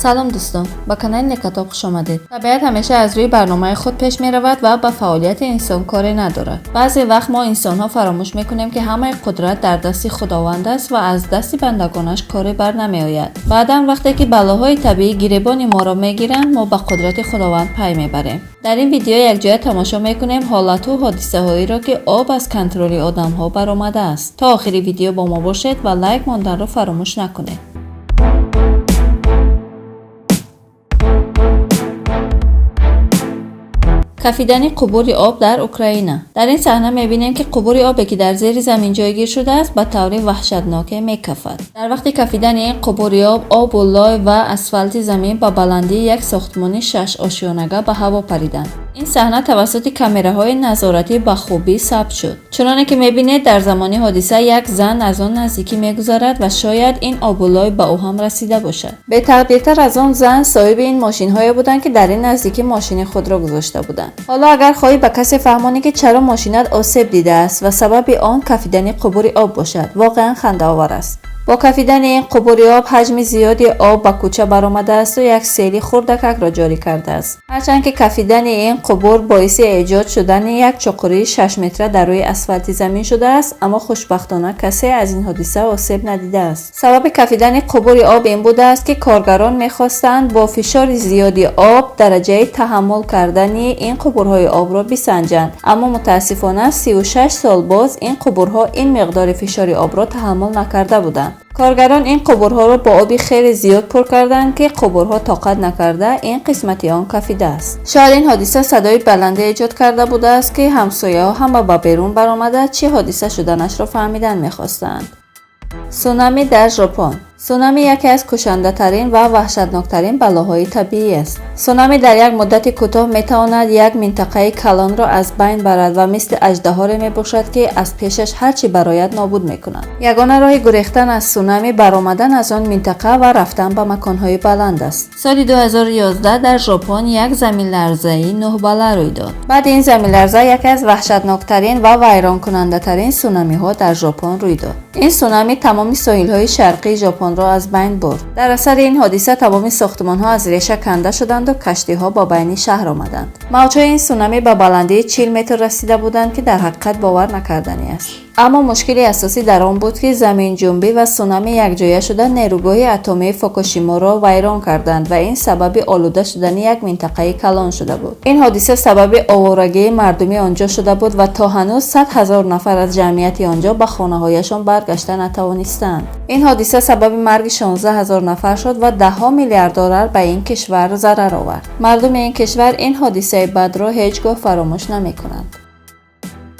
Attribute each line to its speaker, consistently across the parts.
Speaker 1: سلام دوستان، با کانال نکاتاب خوش آمدید. طبیعت همیشه از روی برنامه خود پیش می رود و با فعالیت انسان کاری ندارد. بعضی وقت ما انسان ها فراموش میکنیم که همه قدرت در دست خداوند است و از دست بندگانش کاری بر نمی آید. بعدا وقتی که بلاهای طبیعی گریبان ما را میگیرند، ما به قدرت خداوند پی میبریم. در این ویدیو یک جای تماشا میکنیم حالات و حادثه هایی را که آب از کنترل آدم ها برآمده است. تا آخر ویدیو با ما باشید و لایک ماندن را فراموش نکنید. کفیدن قبور آب در اوکراین. در این صحنه می‌بینیم که قبور آبی که در زیر زمین جایگیر شده است به طور وحشتناک می‌کفد. در وقت کفیدن این قبور آب و لای و اسفالت زمین با بلندی یک ساختمان 6 آشیانگه به هوا پریدند. این صحنه توسط کامراهای نظارتی به خوبی ثبت شد. چنانه که می‌بینید در زمان حادثه یک زن از آن نزدیکی می‌گذرد و شاید این آب و لای به او هم رسیده باشد. به تقدیرتر از آن زن صاحب این ماشین‌های بودند که در این نزدیکی ماشین خود را گذاشته بودند. حالا اگر خواهی به کسی فهمانی که چرا ماشینت آسیب دیده است و سبب آن کفیدن قبور آب باشد، واقعا خنده‌آور است. با کفیدن این قبور آب حجم زیادی آب به کوچه برآمده است و یک سیل خردکک را جاری کرده است. هرچند که کفیدن این قبور باعث ایجاد شدن یک چقوری 6 متره در روی اسفالت زمین شده است، اما خوشبختانه کسی از این حادثه آسیب ندیده است. سبب کفیدن قبور آب این بوده است که کارگران می‌خواستند با فشار زیادی آب درجه تحمل کردن این قبورهای آب را بسنجند، اما متاسفانه 36 سال باز این قبورها این مقدار فشار آب را تحمل نکرده بودند. کارگران این قبورها را با آبی خیلی زیاد پر کردند که قبورها طاقت نکرده این قسمتی آن کفیده است. شاید این حادثه صدای بلنده ایجاد کرده بوده است که همسایه‌ها هم به بیرون برآمده چه حادثه شدنش را فهمیدن می‌خواستند. سونامی در ژاپن. سونامی یکی از کشنده ترین و وحشتناک ترین بلاهای طبیعی است. سونامی در یک مدت کوتاه می تواند یک منطقه کلان را از بین برد و مثل اژدها می باشد که از پیشش هر چی برآید نابود می کند. یگانه راه گریختن از سونامی برآمدن از آن منطقه و رفتن به مکانهای بلند است. سال 2011 در ژاپن یک زمین لرزه‌ای 9 بالا روی داد. بعد این زمین لرزه یکی از وحشتناک ترین و ویران کننده ترین سونامی ها در ژاپن روی داد. این سونامی تمام ساحل‌های شرقی ژاپن را از بین برد. در اثر این حادثه تمام ساختمان‌ها از ریشه کنده شدند و کشتی‌ها با بین شهر آمدند. موج‌های این سونامی به بلندی 40 متر رسیده بودند که در حقیقت باور نکردنی است. اما مشکلی اساسی در آن بود که زمین جنبی و سونامی یکجایی شده نیروگاه اتمی فوکوشیما را ویران کردند و این سبب آلوده شدن یک منطقه کلان شده بود. این حادثه سبب آوارگی مردمی آنجا شده بود و تا هنوز 100,000 نفر از جمعیت آنجا به خانه‌هایشان برگشته نتوانستند. این حادثه سبب مرگ 16,000 نفر شد و 10 میلیارد دلار به این کشور ضرر آورد. مردم این کشور این حادثه بد را هیچگاه فراموش نمی‌کنند.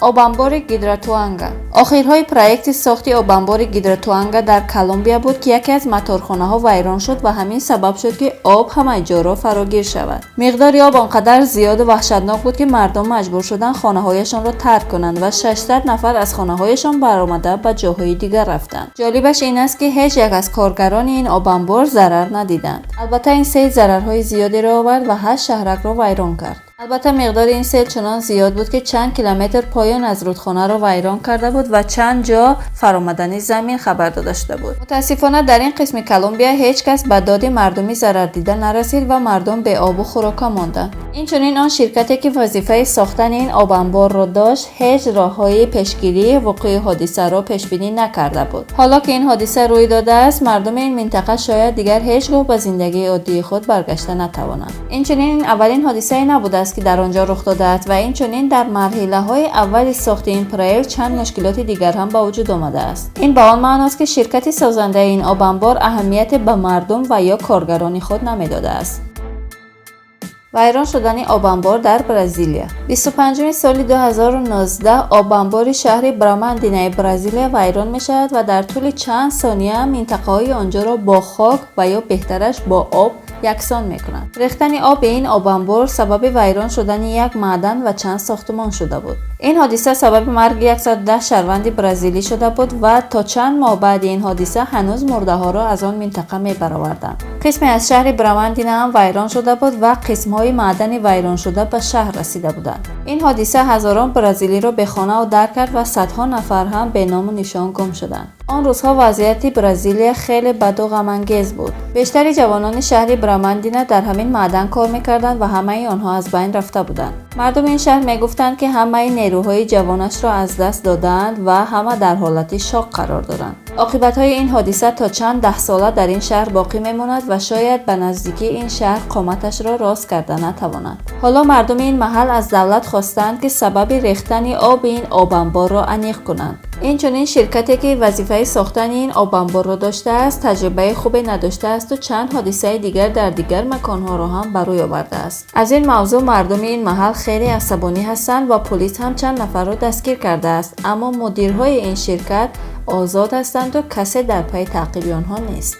Speaker 1: آبانبار گیدراتوانگا. آخرهای پروژه ساخت آبانبار گیدراتوانگا در کلمبیا بود که یکی از موتورخانه‌ها ویران شد و همین سبب شد که آب همه جا را فراگیر شود. مقدار آب آنقدر زیاد و وحشتناک بود که مردم مجبور شدند خانه‌هایشان را ترک کنند و 600 نفر از خانه‌هایشان برآمده به جاهای دیگر رفتند. جالبش این است که هیچ یک از کارگران این آبانبار ضرر ندیدند. البته این سیل ضررهای زیادی را آورد و 8 شهرک را ویران کرد. البته مقدار این سیل چنان زیاد بود که چند کیلومتر پایان از رودخانه را ویران کرده بود و چند جا فرآمدن زمین خبر داده شده بود. متاسفانه در این قسم کلمبیا هیچ کس به داد مردمی ضرر دیده نرسید و مردم به آب و خوراک ماندند. اینچنین آن شرکتی که وظیفه ساختن این آبانبار را داشت هیچ راههای پیشگیری وقوع حادثه را پیش بینی نکرده بود. حالا که این حادثه روی داده است، مردم این منطقه شاید دیگر هیچگاه به زندگی عادی خود برگشته نتوانند. اینچنین اولین حادثه نبوده که در آنجا رخ داده است و این چنین در مرحله‌های اول ساخت این پروژه چند مشکلات دیگر هم به وجود آمده است. این به آن معنی است که شرکت سازنده این آبانبار اهمیت به مردم و یا کارگران خود نمیداده است. ویران شدن آبانبار در برزیلیا. 25 سال 2019 آبانبار شهر براماندینا برزیلیا ویران می شود و در طول چند ثانیه منطقه‌های آنجا را با خاک و یا بهترش با آب یکسان میکنند. ریختن آب به این آبانبار سبب ویران شدن یک معدن و چند ساختمان شده بود. این حادثه سبب مرگ 110 شهروند برزیلی شده بود و تا چند ماه بعد این حادثه هنوز مرده ها را از آن منطقه میبرآوردند. قسمی از شهر براماندینا هم ویران شده بود و قسم های معدنی ویران شده به شهر رسیده بودند. این حادثه هزاران برزیلی را به خانه و در کرد و صدها نفر هم به نام و نشان گم شدند. آن روزها وضعیت برزیل خیلی بد و غم‌انگیز بود. بیشتر جوانان شهر براماندینا در همین معدن کار می‌کردند و همه آنها از بین رفته بودند. مردم این شهر می‌گفتند که همه نیروهای جوانش را از دست دادند و همه در حالت شوک قرار دارند. عاقبت‌های این حادثه تا چند ده ساله در این شهر باقی می‌ماند و شاید به نزدیکی این شهر قامتش را راست کرده نتواند. حالا مردم این محل از دولت خواستند که سبب ریختن آب این آب انبار را عمیق کنند. این چنین شرکتی که وظیفه ساختن این آب انبار را داشته است، تجربه خوبی نداشته است و چند حادثه دیگر در دیگر مکان‌ها را هم بروی آورده است. از این موضوع مردم این محل خیلی عصبانی هستند و پلیس هم چند نفر را دستگیر کرده است، اما مدیرهای این شرکت آزاد هستند و کسی در پی تعقیب آنها نیست.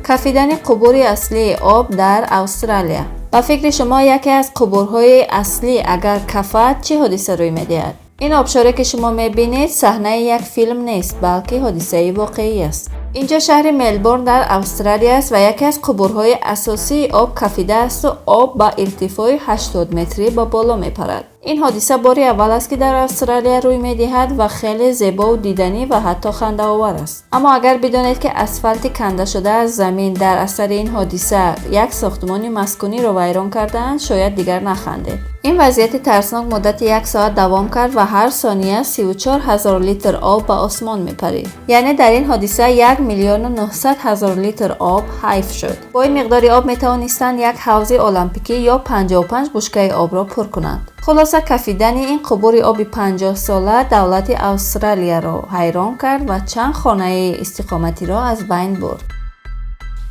Speaker 1: کفیدن قبور اصلی آب در استرالیا. با فکر شما یکی از قبورهای اصلی اگر کفد چه حادثه روی می‌دهد؟ این آبشاری که شما می‌بینید صحنه یک فیلم نیست، بلکه حادثه واقعی است. اینجا شهر ملبورن در استرالیا است و یکی از قبورهای اساسی آب کفیده است و آب با ارتفاع 80 متری به بالا می‌پرد. این حادثه باری اول است که در استرالیا روی می‌دهد و خیلی زیبا و دیدنی و حتی خنده‌آور است. اما اگر بدانید که اسفالت کنده شده از زمین در اثر این حادثه یک ساختمان مسکونی را ویران کردند، شاید دیگر نخندید. این وضعیت ترسناک مدت یک ساعت دوام کرد و هر ثانیه 34,000 لیتر آب به آسمان می‌پرید. یعنی در این حادثه 1,900,000 لیتر آب حیف شد. با این مقدار آب می‌توانستند یک حوض المپیکی یا 55 بشکه آب را پر کنند. خلاصه کفیدن این قبور آبی 50 ساله دولت استرالیا را حیران کرد و چند خانه استقامتی را از بین برد.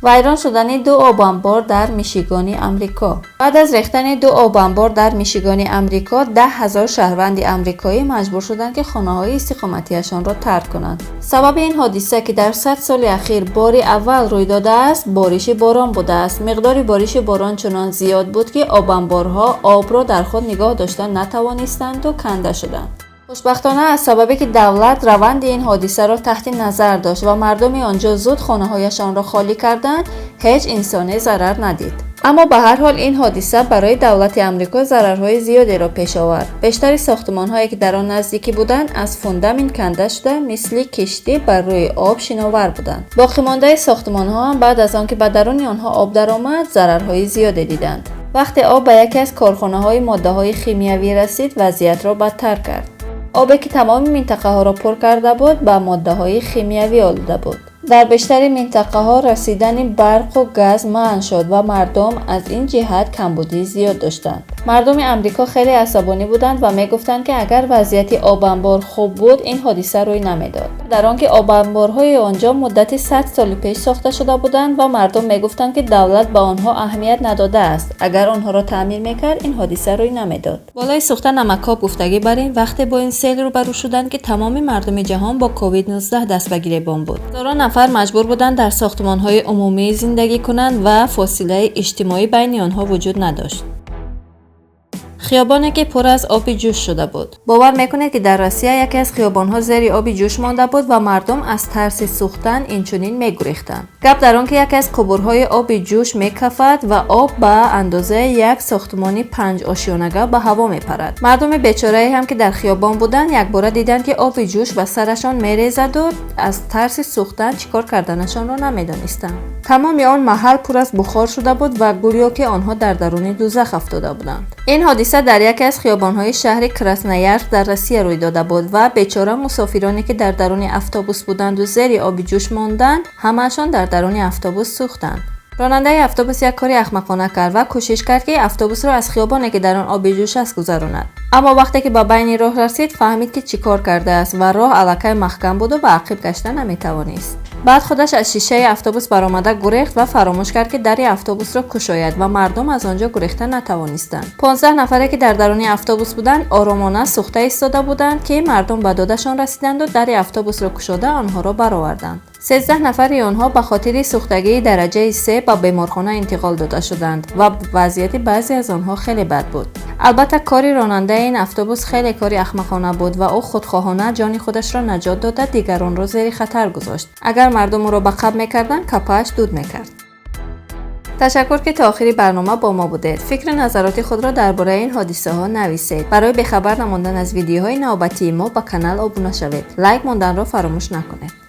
Speaker 1: ویران شدن 2 آب انبار در میشیگان آمریکا. بعد از ریختن 2 آب انبار در میشیگان آمریکا، 10,000 شهروند آمریکایی مجبور شدند که خانه‌های استقامتیشان را ترک کنند. سبب این حادثه که در 100 سال اخیر بار اول روی داده است، بارش باران بوده است. مقدار بارش باران چنان زیاد بود که آب انبارها آب را در خود نگاه داشتن نتوانستند و کنده شدند. خوشبختانه از سببی که دولت روند این حادثه را تحت نظر داشت و مردم آنجا زود خانه‌هایشان را خالی کردند، هیچ انسانی ضرر ندید. اما به هر حال این حادثه برای دولت آمریکا ضررهای زیادی را پیش آورد. بیشتر ساختمان‌هایی که در آن نزدیکی بودند از فوندامین کنده شده مثل کشتی بر روی آب شناور بودند. باقی مانده ساختمان‌ها هم بعد از آنکه به درون آنها آب درآمد، ضررهای زیادی دیدند. وقتی آب به یکی از کارخانه‌های ماده‌های شیمیایی رسید، وضعیت را بدتر کرد. آبی که تمام منطقه ها را پر کرده بود با ماده های شیمیایی آلوده بود. در بیشتر منطقه ها رسیدن برق و گاز منع شد و مردم از این جهت کمبودی زیاد داشتند. مردم آمریکا خیلی عصبانی بودند و میگفتند که اگر وضعیت آب انبار خوب بود این حادثه روی نمیداد. در آنکه آب انبارهای آنجا مدت 100 سال پیش ساخته شده بودند و مردم میگفتند که دولت به آنها اهمیت نداده است. اگر آنها را تعمیر میکرد این حادثه روی نمیداد. بالای سوخت نمک‌ها گفتگی بر این وقت با این سیل روبرو شدند که تمام مردم جهان با کووید 19 دست به گریبان بود. هزاران نفر مجبور بودند در ساختمان‌های عمومی زندگی کنند و فاصله اجتماعی بین آنها وجود نداشت. خیابانی که پر از آب جوش شده بود. باور میکنید که در روسیه یکی از خیابان‌ها زیر آب جوش مانده بود و مردم از ترس سوختن اینچنین میگریختند. گپ در آن که یکی از قبورهای آب جوش میکفد و آب به اندازه یک ساختمان 5 آشیانگه به هوا میپرد. مردم بیچاره هم که در خیابان بودند یک بار دیدند که آب جوش به سرشان میریزد و از ترس سوختن چیکار کردنشان را نمیدانستند. تمام آن محل پر از بخار شده بود و گویا که آنها در درون دوزخ افتاده بودند. این حادثه در یکی از خیابان‌های شهر کراسنویارسک در روسیه روی داده بود و بیچاره مسافرانی که در درون اتوبوس بودند و زیر آب جوش ماندند، همه‌شان در درون اتوبوس سوختند. راننده اتوبوس یک کاری احمقانه کرد و کوشش کرد که اتوبوس را از خیابانی که در آن آب جوش است گذراند. اما وقتی که به بین راه رسید فهمید که چیکار کرده است و راه الکی محکم بود و به عقب گشتن نمی‌توانست. بعد خودش از شیشه اتوبوس برآمده گریخت و فراموش کرد که در اتوبوس را گشاید و مردم از آنجا گریختن نتوانستند. 15 نفری که در درون اتوبوس بودند آرامانه سوخته ایستاده بودند که مردم به دادشان رسیدند و در اتوبوس را گشوده آنها را برآوردند. 13 نفر آنها به خاطر سوختگی درجه 3 به بیمارخانه انتقال داده شدند و وضعیت بعضی از آنها خیلی بد بود. البته کاری راننده این اتوبوس خیلی کاری احمقانه بود و او خودخواهانه جان خودش را نجات داده دیگران را زیر خطر گذاشت. اگر مردم او را به قب می‌کردند کپاش دود می‌کرد. تشکر که تا آخر برنامه با ما بودید. فکر نظرات خود را درباره این حادثه ها نویسید. برای بخبر نماندن از ویدیوهای نوبتی ما با کانال ابونه شوید. لایک موندن را فراموش نکنید.